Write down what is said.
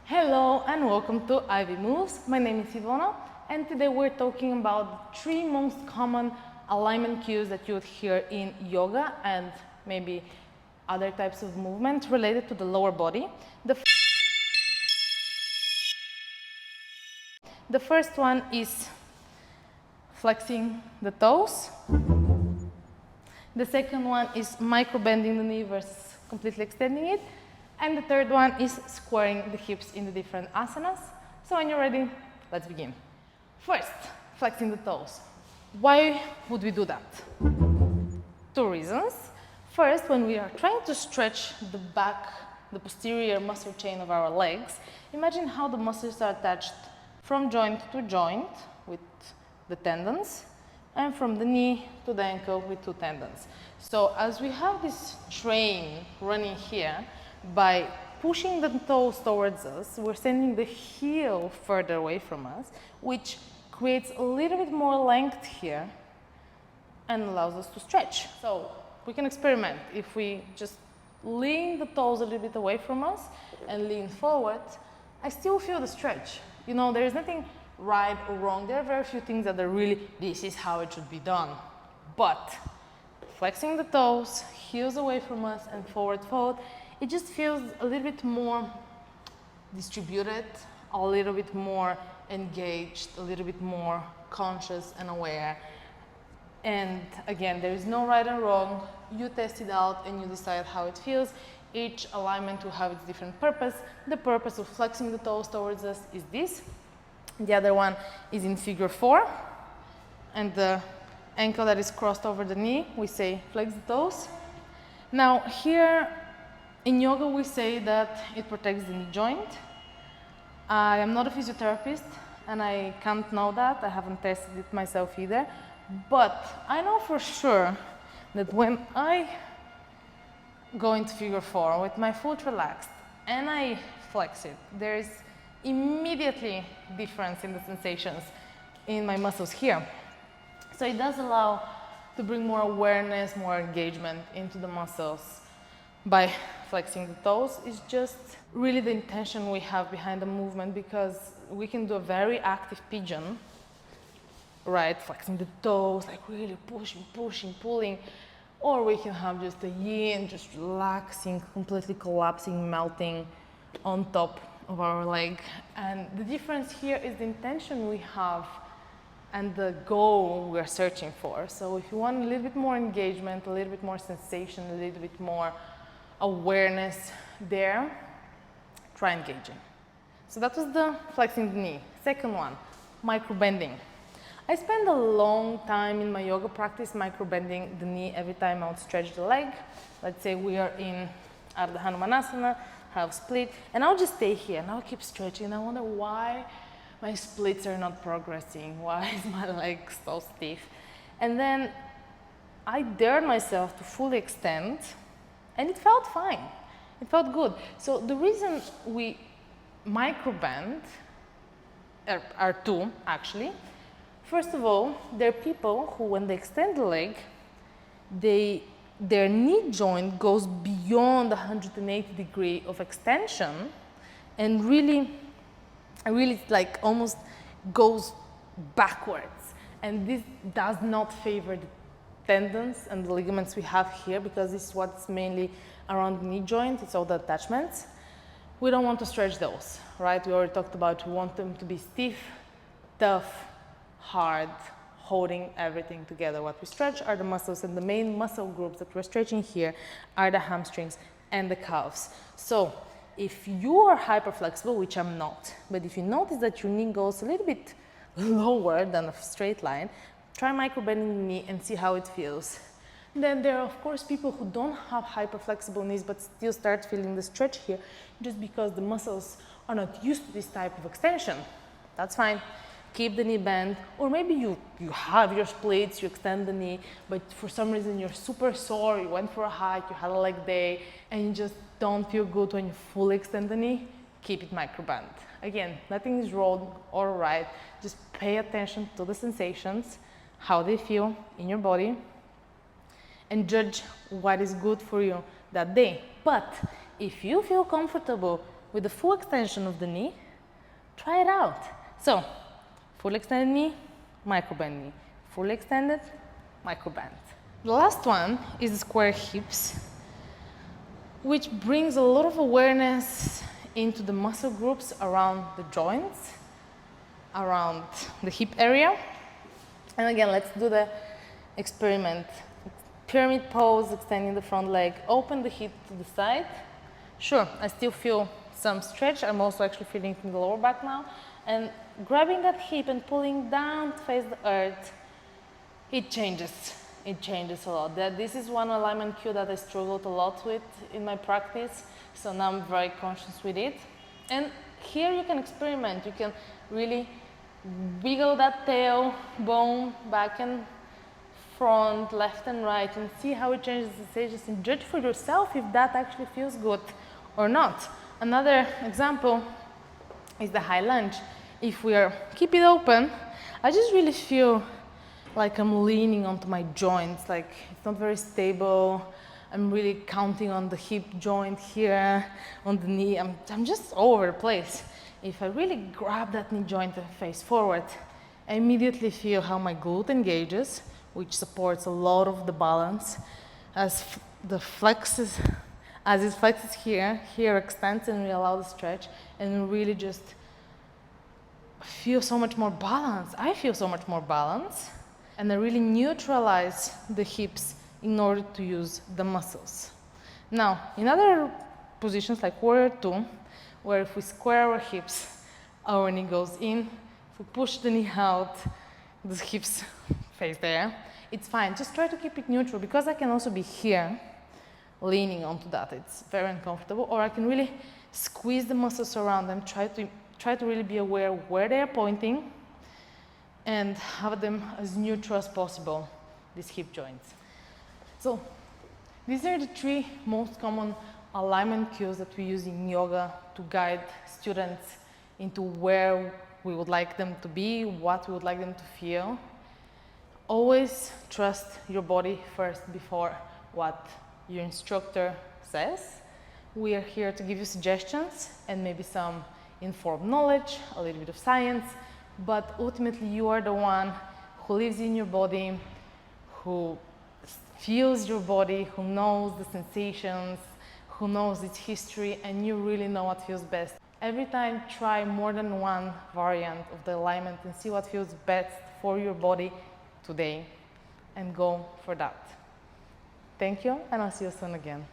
Hello and welcome to Ivy Moves. My name is Ivona and today we're talking about the 3 most common alignment cues that you would hear in yoga and maybe other types of movement related to the lower body. The first one is flexing the toes. The second one is microbending the knee versus completely extending it. And the third one is squaring the hips in the different asanas. So when you're ready, let's begin. First, flexing the toes. Why would we do that? 2 reasons. First, when we are trying to stretch the back, the posterior muscle chain of our legs, imagine how the muscles are attached from joint to joint with the tendons and from the knee to the ankle with 2 tendons. So as we have this train running here, by pushing the toes towards us, we're sending the heel further away from us, which creates a little bit more length here and allows us to stretch. So we can experiment. If we just lean the toes a little bit away from us and lean forward, I still feel the stretch. You know, there is nothing right or wrong. There are very few things that are really, this is how it should be done. But flexing the toes, heels away from us and forward fold, it just feels a little bit more distributed, a little bit more engaged, a little bit more conscious and aware. And again, there is no right and wrong. You test it out and you decide how it feels. Each alignment will have its different purpose. The purpose of flexing the toes towards us is this. The other one is in figure 4. And the ankle that is crossed over the knee, we say flex the toes. Now here, in yoga, we say that it protects the knee joint. I am not a physiotherapist and I can't know that. I haven't tested it myself either. But I know for sure that when I go into figure 4 with my foot relaxed and I flex it, there is immediately difference in the sensations in my muscles here. So it does allow to bring more awareness, more engagement into the muscles by flexing the toes. Is just really the intention we have behind the movement, because we can do a very active pigeon, right? Flexing the toes, like really pushing, pulling. Or we can have just a yin, just relaxing, completely collapsing, melting on top of our leg. And the difference here is the intention we have and the goal we're searching for. So if you want a little bit more engagement, a little bit more sensation, a little bit more awareness there, try engaging. So that was the flexing the knee. Second one, microbending. I spend a long time in my yoga practice microbending the knee every time I would stretch the leg. Let's say we are in Ardha Hanumanasana, half split, and I'll just stay here and I'll keep stretching and I wonder why my splits are not progressing, why is my leg so stiff? And then I dared myself to fully extend and it felt fine, it felt good. So the reason we microbend are 2 actually. First of all, there are people who, when they extend the leg, their knee joint goes beyond 180 degrees of extension and really like almost goes backwards. And this does not favor the tendons and the ligaments we have here, because this is what's mainly around the knee joint, it's all the attachments. We don't want to stretch those, right? We already talked about we want them to be stiff, tough, hard, holding everything together. What we stretch are the muscles, and the main muscle groups that we're stretching here are the hamstrings and the calves. So if you are hyperflexible, which I'm not, but if you notice that your knee goes a little bit lower than a straight line, try microbending the knee and see how it feels. Then there are of course people who don't have hyperflexible knees but still start feeling the stretch here just because the muscles are not used to this type of extension. That's fine. Keep the knee bent, or maybe you have your splits, you extend the knee, but for some reason you're super sore, you went for a hike, you had a leg day, and you just don't feel good when you fully extend the knee. Keep it microbend. Again, nothing is wrong or right, just pay attention to the sensations, how they feel in your body, and judge what is good for you that day. But if you feel comfortable with the full extension of the knee. Try it out. So, full extended knee, microbend knee. Fully extended, microbend. The last one is the square hips, which brings a lot of awareness into the muscle groups around the joints, around the hip area. And again, let's do the experiment. Pyramid pose, extending the front leg, open the hip to the side. Sure, I still feel some stretch. I'm also actually feeling it in the lower back now. And grabbing that hip and pulling down to face the earth, it changes. It changes a lot. This is one alignment cue that I struggled a lot with in my practice. So now I'm very conscious with it. And here you can experiment. You can really wiggle that tail bone back and front, left and right, and see how it changes the sensations, and judge for yourself if that actually feels good or not. Another example is the high lunge. If we keep it open, I just really feel like I'm leaning onto my joints, like it's not very stable. I'm really counting on the hip joint here, on the knee. I'm just all over the place. If I really grab that knee joint and face forward, I immediately feel how my glute engages, which supports a lot of the balance. As it flexes here extends, and we allow the stretch, and we really just feel so much more balance. I feel so much more balance, and I really neutralize the hips in order to use the muscles. Now, in other positions like warrior two, where if we square our hips, our knee goes in. If we push the knee out, the hips face there. It's fine. Just try to keep it neutral, because I can also be here, leaning onto that. It's very uncomfortable. Or I can really squeeze the muscles around them, try to really be aware where they are pointing, and have them as neutral as possible, these hip joints. So these are the 3 most common alignment cues that we use in yoga to guide students into where we would like them to be, what we would like them to feel. Always trust your body first before what your instructor says. We are here to give you suggestions and maybe some informed knowledge, a little bit of science, but ultimately you are the one who lives in your body, who feels your body, who knows the sensations, who knows its history, and you really know what feels best. Every time, try more than one variant of the alignment and see what feels best for your body today, and go for that. Thank you, and I'll see you soon again.